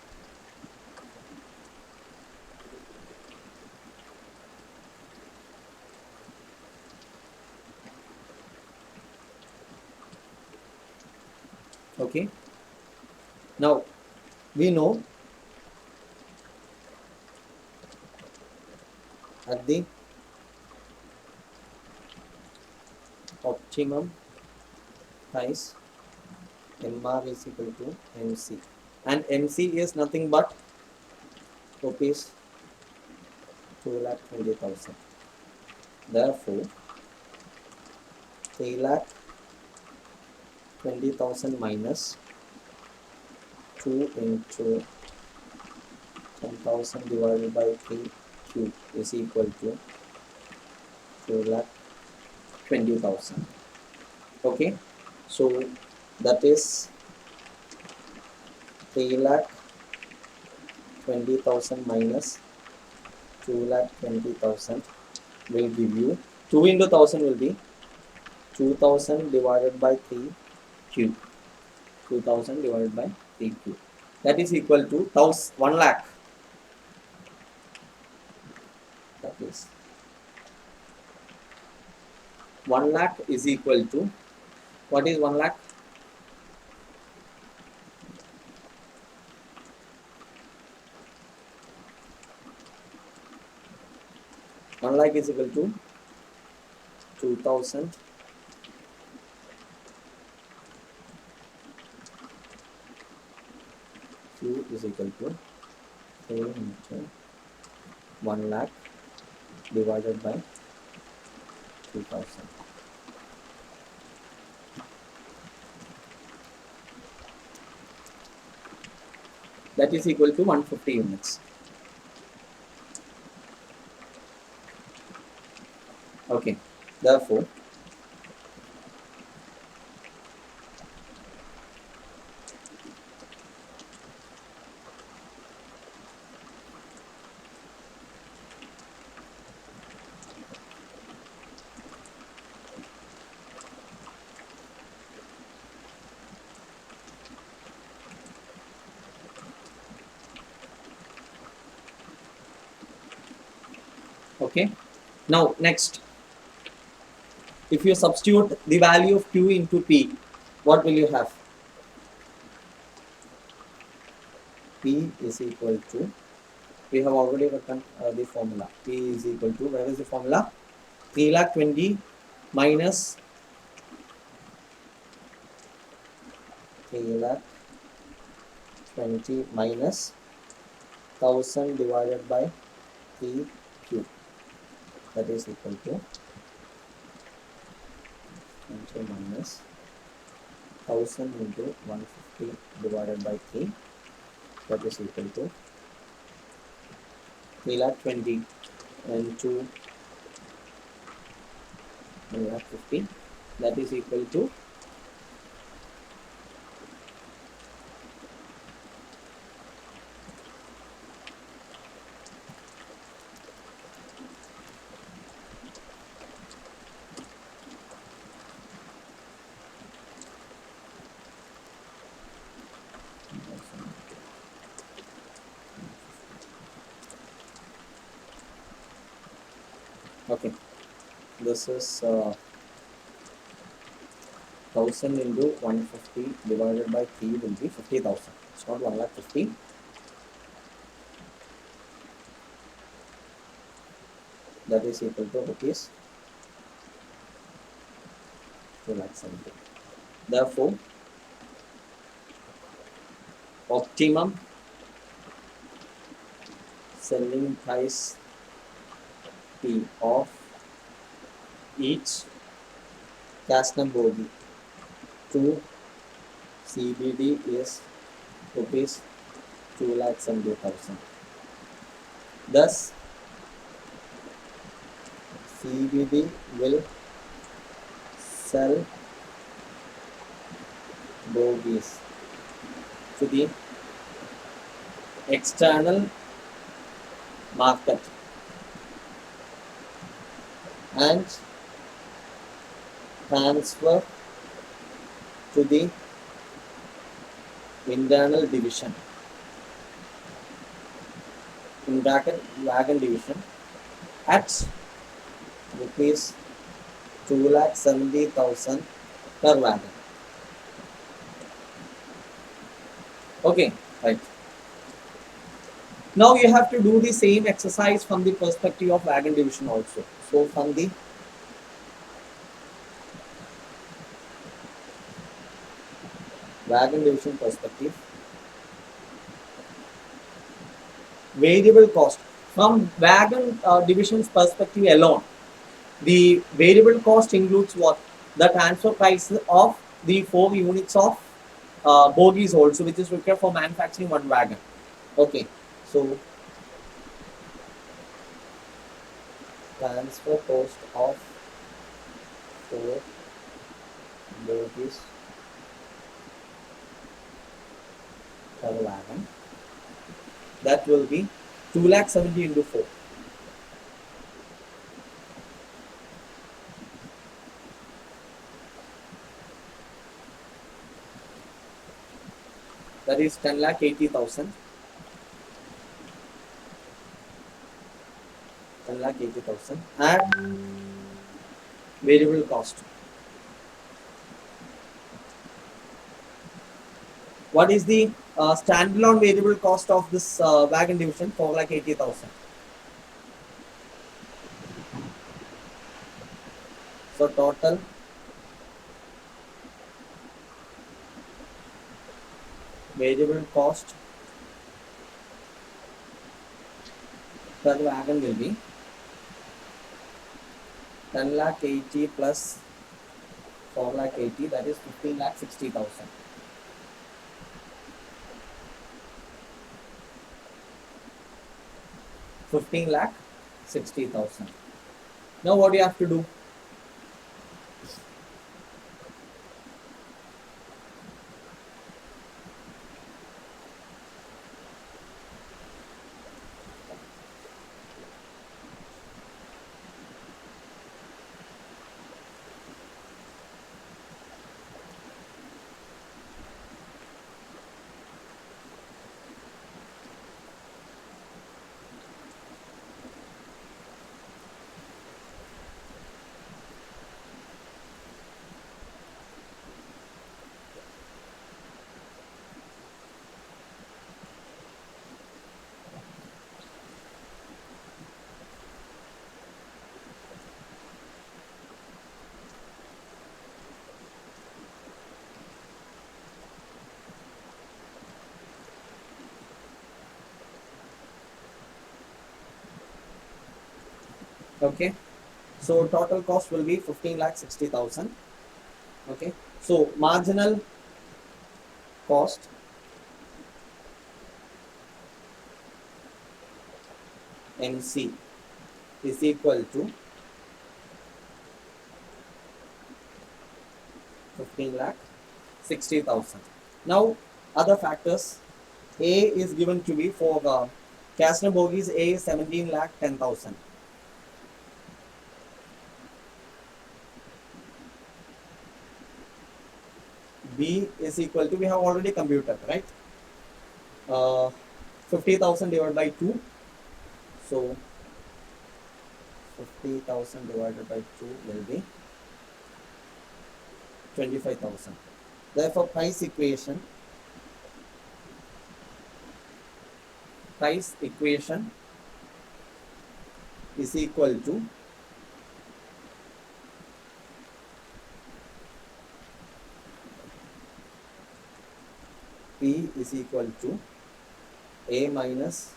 okay. Now we know at the optimum price MR is equal to MC, and MC is nothing but rupees 2,20,000. Therefore 3,20,000 minus 2 into 10,000 divided by 3Q is equal to 2,20,000. Okay, so that is 3,20,000 minus 2,20,000 will give you 2 into 1000 will be 2000 divided by 3 cube. 2000 divided by 3 cube. That is equal to 1 lakh. That is 1 lakh is equal to, what is 1 lakh? 1 lakh is equal to 2000 Q is equal to 3 into 1 lakh divided by 2000. That is equal to 150 units. Okay, therefore, okay, now next, if you substitute the value of Q into P, what will you have? P is equal to, we have already written the formula. P is equal to, where is the formula? 3,20,000 minus 3,20,000 minus 1000 divided by 3 cube. That is equal to 20 minus 1000 into 150 divided by 3. That is equal to 3,20,000 into 150. That is equal to 1,000. Okay, this is 1000 into 150 divided by 3 will be 50,000. It's not 1,50,000. That is equal to rupees 2,70,000. Therefore, optimum selling price P of each Castor bogie to CBD is rupees 2,70,000. Thus, CBD will sell bogies to the external market and transfer to the internal division, in bracket wagon division, at rupees 2,70,000 per wagon. Okay, right. Now you have to do the same exercise from the perspective of wagon division also. So from the wagon division perspective, variable cost, from wagon division's perspective alone, the variable cost includes what? The transfer price of the 4 units of bogies also, which is required for manufacturing one wagon. Okay, so transfer cost of 4 bogies per wagon. That will be 2,70,000 into 4. That is 10,80,000. 10,80,000 at variable cost. What is the standalone variable cost of this wagon division? 4,80,000. So total variable cost per wagon will be 10,80,000 plus 4,80,000, that is 15,60,000. 15,60,000. Now what do you have to do? Okay, so total cost will be 15,60,000. Okay, so marginal cost MC is equal to 15,60,000. Now other factors, A is given to be for the Casner bogies. A is 17,10,000. B is equal to, we have already computed, right? 50,000 divided by 2. So 50,000 divided by 2 will be 25,000. Therefore, price equation is equal to P is equal to A minus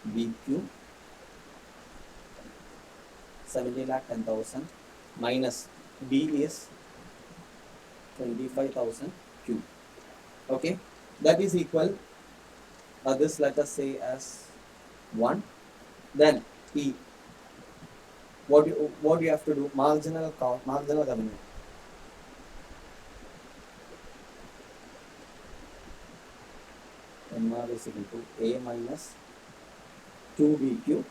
BQ 17,10,000 minus B is 25,000 Q. Okay, that is equal, this let us say as 1. Then P, what do you have to do? Marginal cost, marginal revenue. MR is equal to A minus 2BQ,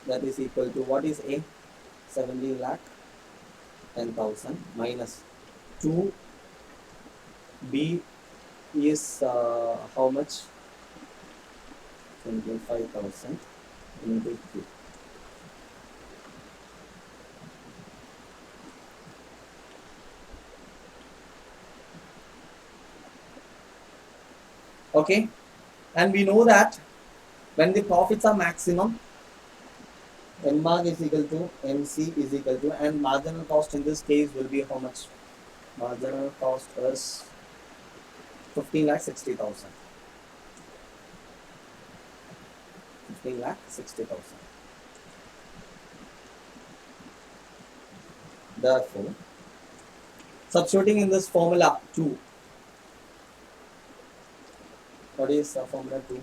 that is equal to, what is A? 17,10,000 minus 2B is how much? 25,000 into Q. Okay, and we know that when the profits are maximum, MR is equal to MC is equal to, and marginal cost in this case will be how much? Marginal cost is 15,60,000. 15,60,000. Therefore, substituting in this formula 2, what is formula 2?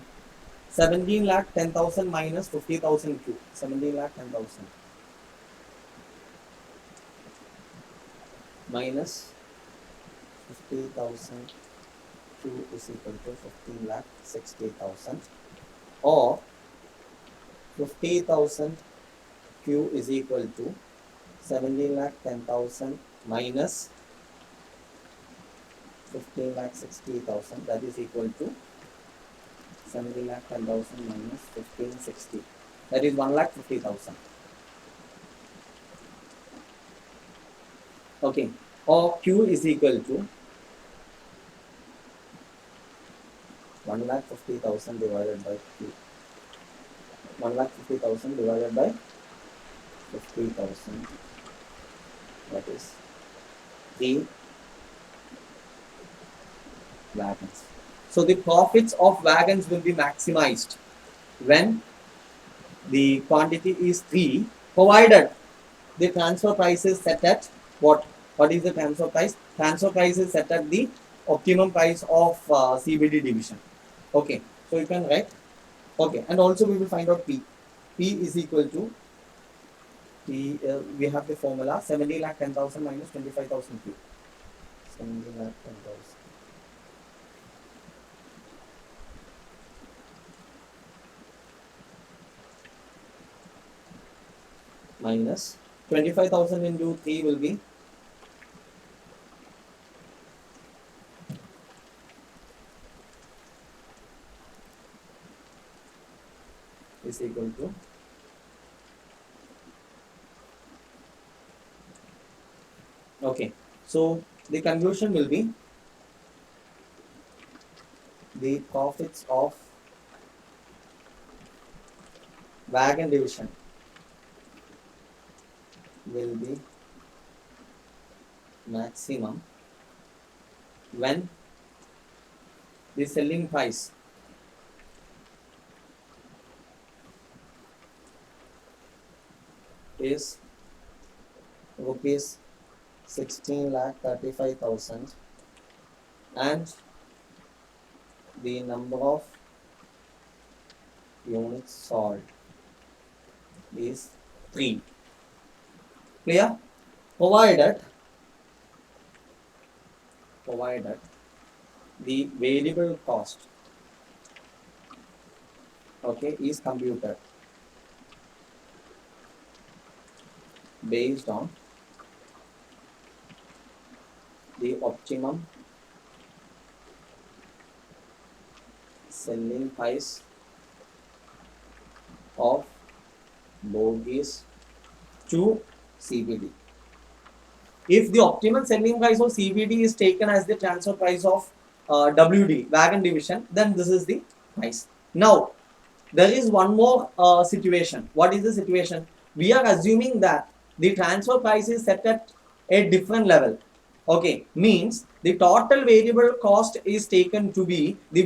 17,10,000 minus 50,000 Q. 17,10,000 minus 50,000 Q is equal to 15,60,000, or 50,000 Q is equal to 17,10,000 minus 15,60,000, that is equal to 17,10,000 minus 1560, that is 1,50,000. Okay, or Q is equal to 1,50,000 divided by Q. 1,50,000 divided by 50,000, that is 3 wagons. So the profits of wagons will be maximized when the quantity is 3, provided the transfer price is set at what? What is the transfer price? Transfer price is set at the optimum price of CBD division. Okay, so you can write. Okay, and also we will find out P. P is equal to P. We have the formula 70,10,000 minus 25,000 Q. 70,10,000 minus 25,000 into 3 will be is equal to okay. So the conclusion will be the profits of wagon division will be maximum when the selling price is rupees 16,35,000 and the number of units sold is 3. Clear? Provided the variable cost, okay, is computed based on the optimum selling price of bogies to CBD. If the optimal selling price of CBD is taken as the transfer price of WD, wagon division, then this is the price. Now, there is one more situation. What is the situation? We are assuming that the transfer price is set at a different level. Okay, means the total variable cost is taken to be the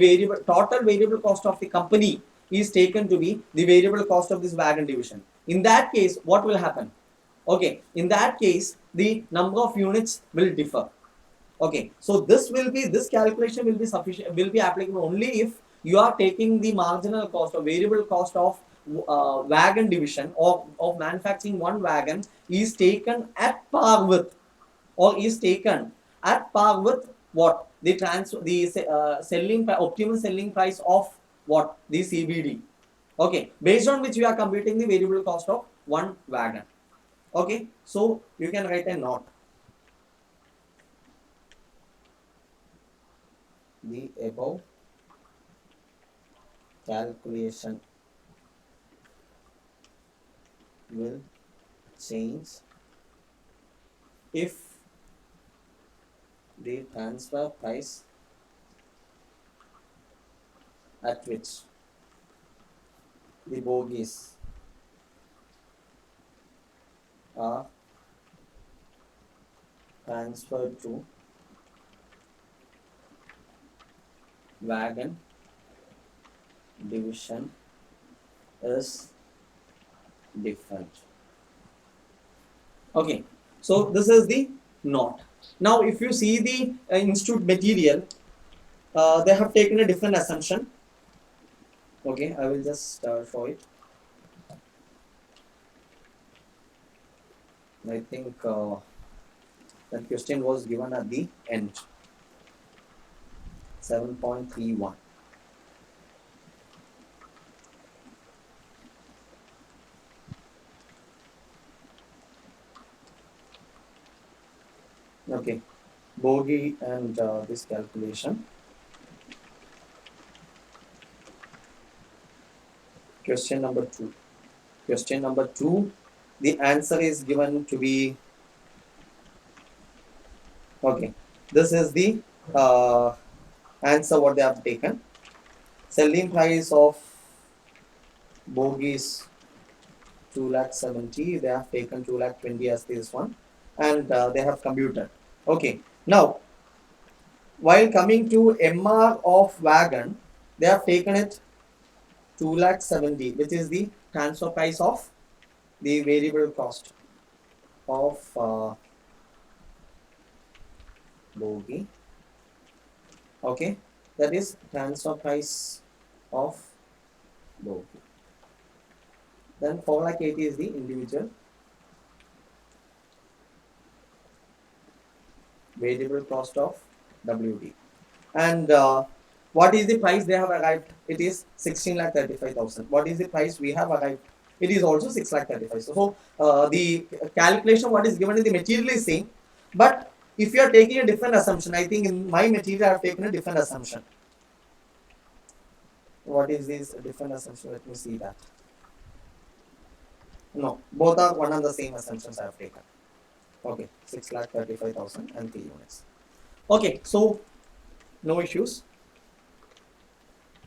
total variable cost of the company is taken to be the variable cost of this wagon division. In that case, what will happen? Okay, in that case, the number of units will differ. Okay, so this calculation will be sufficient, will be applicable only if you are taking the marginal cost or variable cost of wagon division or of manufacturing one wagon is taken at par with, or is taken at par with what? The optimal selling price of what? The CBD. Okay, based on which we are computing the variable cost of one wagon. Okay, so you can write a note. The above calculation will change if the transfer price at which the bogies are transferred to wagon division is different. Okay, so this is the note. Now if you see the institute material, they have taken a different assumption. Okay, I will just show it. I think that question was given at the end. 7.31. Okay, bogey and this calculation. Question number 2. Question number 2, the answer is given to be, okay, this is the answer what they have taken. Selling price of bogies 2,70,000, they have taken 2,20,000 as this one, and they have computed. Okay, now while coming to MR of wagon, they have taken it 2,70,000, which is the transfer price of the variable cost of bogie. Okay, that is transfer price of bogie. Then 4,80,000 is the individual variable cost of WD. And what is the price they have arrived? It is 16,35,000. What is the price we have arrived? It is also 6,35,000. So the calculation what is given in the material is same, but if you are taking a different assumption, I think in my material I have taken a different assumption. What is this different assumption? Let me see that. No, both are one and the same assumptions I have taken. Okay, 6,35,000 and 3 units. Okay, so no issues.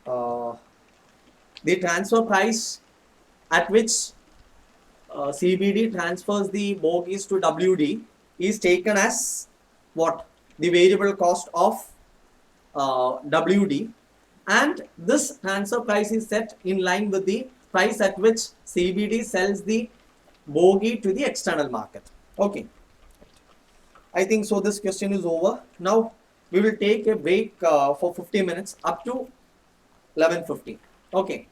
The transfer price at which CBD transfers the bogies to WD is taken as what? The variable cost of WD, and this transfer price is set in line with the price at which CBD sells the bogie to the external market. Okay, I think so this question is over. Now we will take a break for 50 minutes up to 11:50. Okay.